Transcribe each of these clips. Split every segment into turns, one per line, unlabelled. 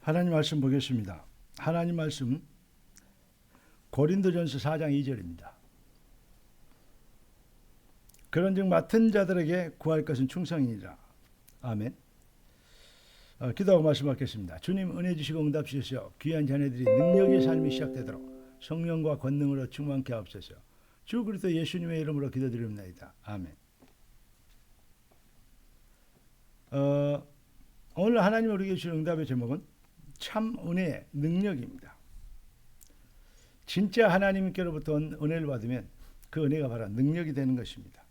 하나님 말씀 보겠습니다. 하나님 말씀 고린도전서 4장 2절입니다. 그런즉 맡은 자들에게 구할 것은 충성이니라. 아멘. 기도하고 말씀하겠습니다. 주님 은혜 주시고 응답 주셔서 귀한 자녀들이 능력의 삶이 시작되도록 성령과 권능으로 충만케 하옵소서. 주 그리스도 예수님의 이름으로 기도드립니다. 아멘. 오늘 하나님 우리에게 주신 응답의 제목은 참 은혜의 능력입니다. 진짜 하나님께로부터 온 은혜를 받으면 그 은혜가 바로 능력이 되는 것입니다.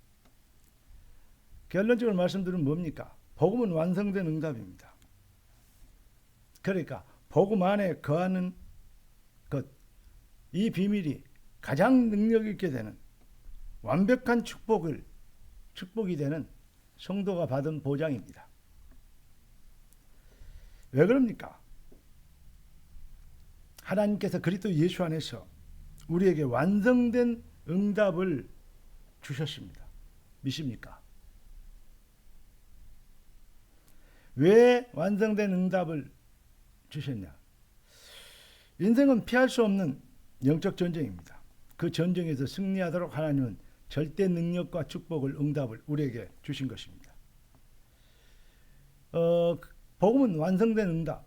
결론적으로 말씀드리면 뭡니까? 복음은 완성된 응답입니다. 그러니까 복음 안에 거하는 것, 이 비밀이 가장 능력 있게 되는 완벽한 축복이 되는 성도가 받은 보장입니다. 왜 그럽니까? 하나님께서 그리스도 예수 안에서 우리에게 완성된 응답을 주셨습니다. 믿습니까? 왜 완성된 응답을 주셨냐? 인생은 피할 수 없는 영적 전쟁입니다. 그 전쟁에서 승리하도록 하나님은 절대 능력과 축복을, 응답을 우리에게 주신 것입니다. 복음은 완성된 응답.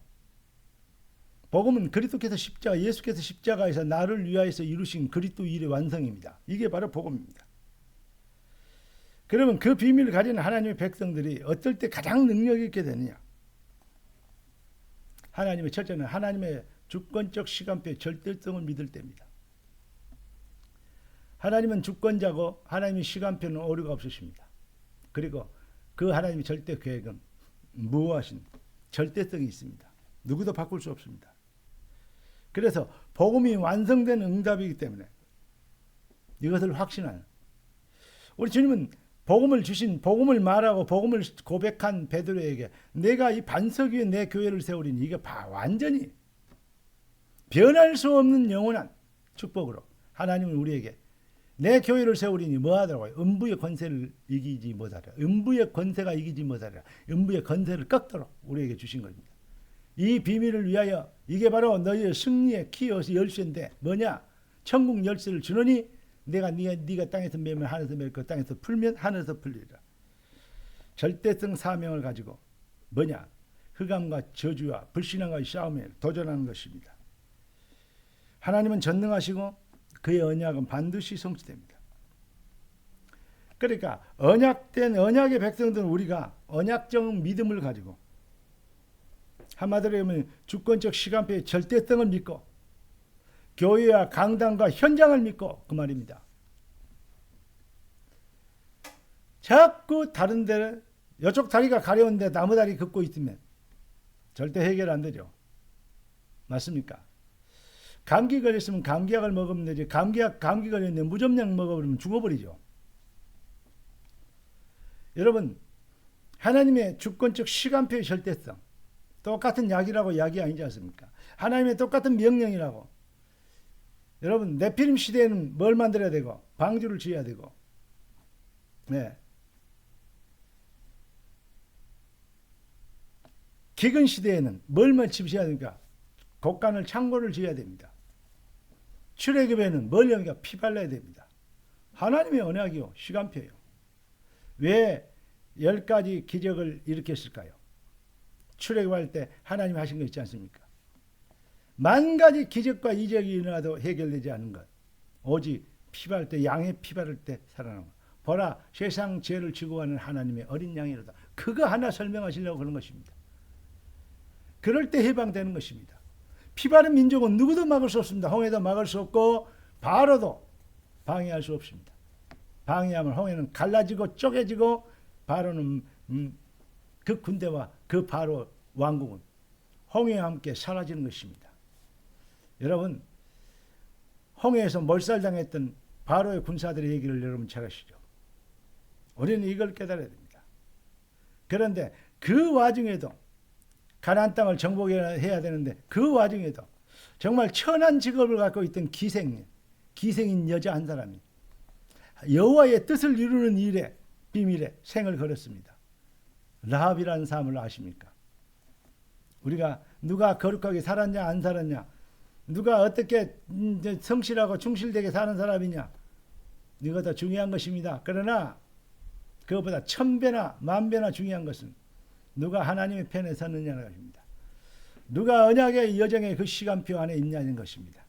복음은 그리스도께서 예수께서 십자가에서 나를 위하여서 이루신 그리스도 일의 완성입니다. 이게 바로 복음입니다. 그러면 그 비밀을 가진 하나님의 백성들이 어떨 때 가장 능력 있게 되느냐? 첫째는 하나님의 주권적 시간표의 절대성을 믿을 때입니다. 하나님은 주권자고 하나님의 시간표는 오류가 없으십니다. 그리고 그 하나님의 절대 계획은 무효하신 절대성이 있습니다. 누구도 바꿀 수 없습니다. 그래서 복음이 완성된 응답이기 때문에 이것을 확신하는, 우리 주님은 복음을 말하고 복음을 고백한 베드로에게 내가 이 반석 위에 내 교회를 세우리니, 이게 완전히 변할 수 없는 영원한 축복으로 하나님은 우리에게 내 교회를 세우리니 뭐하더라고요? 음부의 권세를 이기지 못하리라. 음부의 권세가 이기지 못하리라. 음부의 권세를 꺾도록 우리에게 주신 겁니다. 이 비밀을 위하여, 이게 바로 너희의 승리의 키여서 열쇠인데 뭐냐? 천국 열쇠를 주노니 네가 땅에서 매면 하늘에서 맬, 땅에서 풀면 하늘에서 풀리리라. 절대성 사명을 가지고 뭐냐? 흑암과 저주와 불신앙과의 싸움에 도전하는 것입니다. 하나님은 전능하시고 그의 언약은 반드시 성취됩니다. 그러니까 언약의 백성들은 우리가 언약적 믿음을 가지고, 한마디로 하면 주권적 시간표의 절대성을 믿고 교회와 강단과 현장을 믿고 그 말입니다. 자꾸 다른 데, 이쪽 다리가 가려운데 나무 다리 긋고 있으면 절대 해결 안 되죠. 맞습니까? 감기 걸렸으면 감기약을 먹으면 되지, 감기 걸렸는데 무좀약 먹어버리면 죽어버리죠. 여러분, 하나님의 주권적 시간표의 절대성, 똑같은 약이라고 약이 아니지 않습니까? 하나님의 똑같은 명령이라고. 여러분, 네피림 시대에는 뭘 만들어야 되고 방주를 지어야 되고, 네. 기근 시대에는 뭘 집시해야 됩니까? 곡간을 창고를 지어야 됩니다. 출애굽에는 뭘 합니까? 피 발라야 됩니다. 하나님의 언약이요, 시간표예요. 왜 10가지 기적을 일으켰을까요? 출애굽할 때 하나님 하신 거 있지 않습니까? 10,000가지 기적과 이적이 일어나도 해결되지 않은 것, 오직 피 바를 때, 양의 피 바를 때 살아나는 것. 보라, 세상 죄를 지고 가는 하나님의 어린 양이로다. 그거 하나 설명하시려고 그런 것입니다. 그럴 때 해방되는 것입니다. 피 바른 민족은 누구도 막을 수 없습니다. 홍해도 막을 수 없고 바로도 방해할 수 없습니다. 방해하면 홍해는 갈라지고 쪼개지고 바로는 그 군대와 그 바로 왕국은 홍해와 함께 사라지는 것입니다. 여러분, 홍해에서 몰살당했던 바로의 군사들의 얘기를 여러분 잘 아시죠? 우리는 이걸 깨달아야 됩니다. 그런데 그 와중에도 가나안 땅을 정복해야 되는데, 그 와중에도 정말 천한 직업을 갖고 있던 기생인 여자 한 사람이 여호와의 뜻을 이루는 일에 비밀에 생을 걸었습니다. 라합이라는 사람을 아십니까? 우리가 누가 거룩하게 살았냐 안 살았냐, 누가 어떻게 성실하고 충실되게 사는 사람이냐, 이거 더 중요한 것입니다. 그러나 그것보다 1000배나 10,000배나 중요한 것은 누가 하나님의 편에 섰느냐는 것입니다. 누가 언약의 여정의 그 시간표 안에 있냐는 것입니다.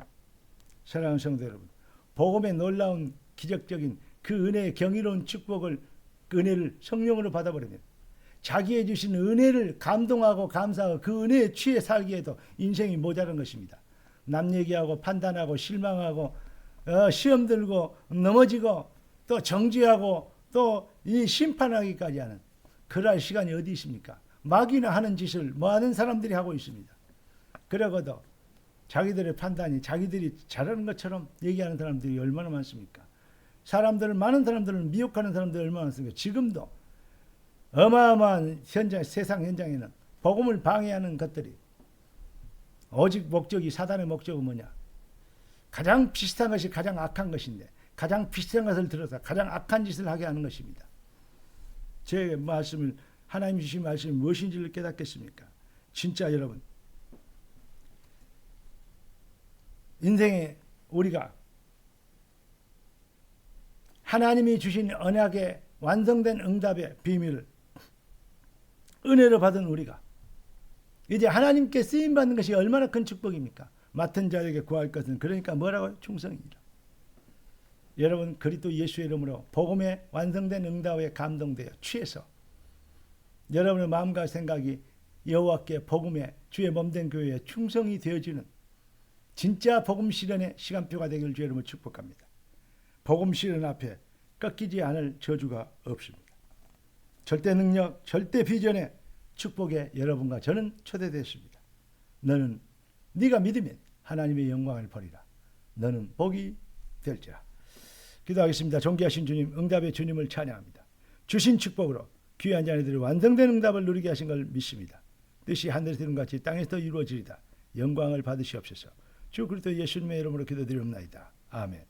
사랑하는 성도 여러분, 복음의 놀라운 기적적인 그 은혜의 경이로운 축복을, 그 은혜를 성령으로 받아버리면 자기의 주신 은혜를 감동하고 감사하고 그 은혜에 취해 살기에도 인생이 모자란 것입니다. 남 얘기하고 판단하고 실망하고 시험 들고 넘어지고 또 정죄하고 또 이 심판하기까지 하는 그럴 시간이 어디 있습니까? 마귀나 하는 짓을 많은 사람들이 하고 있습니다. 그러고도 자기들의 판단이 자기들이 잘하는 것처럼 얘기하는 사람들이 얼마나 많습니까? 많은 사람들을 미혹하는 사람들이 얼마나 많습니까? 지금도 어마어마한 세상 현장에는 복음을 방해하는 것들이, 오직 목적이, 사단의 목적은 뭐냐? 가장 비슷한 것이 가장 악한 것인데 가장 비슷한 것을 들어서 가장 악한 짓을 하게 하는 것입니다. 제 말씀을, 하나님 주신 말씀이 무엇인지를 깨닫겠습니까? 진짜 여러분, 인생에 우리가 하나님이 주신 언약의 완성된 응답의 비밀을, 은혜를 받은 우리가 이제 하나님께 쓰임받는 것이 얼마나 큰 축복입니까? 맡은 자에게 구할 것은, 그러니까 뭐라고요? 충성이라. 여러분, 그리스도 예수의 이름으로 복음의 완성된 응답에 감동되어 취해서 여러분의 마음과 생각이 여호와께 복음의 주의 몸된 교회에 충성이 되어지는 진짜 복음 실현의 시간표가 되길 주의 이름으로 축복합니다. 복음 실현 앞에 꺾이지 않을 저주가 없습니다. 절대 능력, 절대 비전의 축복에 여러분과 저는 초대됐습니다. 너는 네가 믿으면 하나님의 영광을 보리라. 너는 복이 될지라. 기도하겠습니다. 존귀하신 주님, 응답의 주님을 찬양합니다. 주신 축복으로 귀한 자녀들이 완성된 응답을 누리게 하신 걸 믿습니다. 뜻이 하늘에서 이룬 같이 땅에서 이루어지리다. 영광을 받으시옵소서. 주 그리스도 예수님의 이름으로 기도드리옵나이다. 아멘.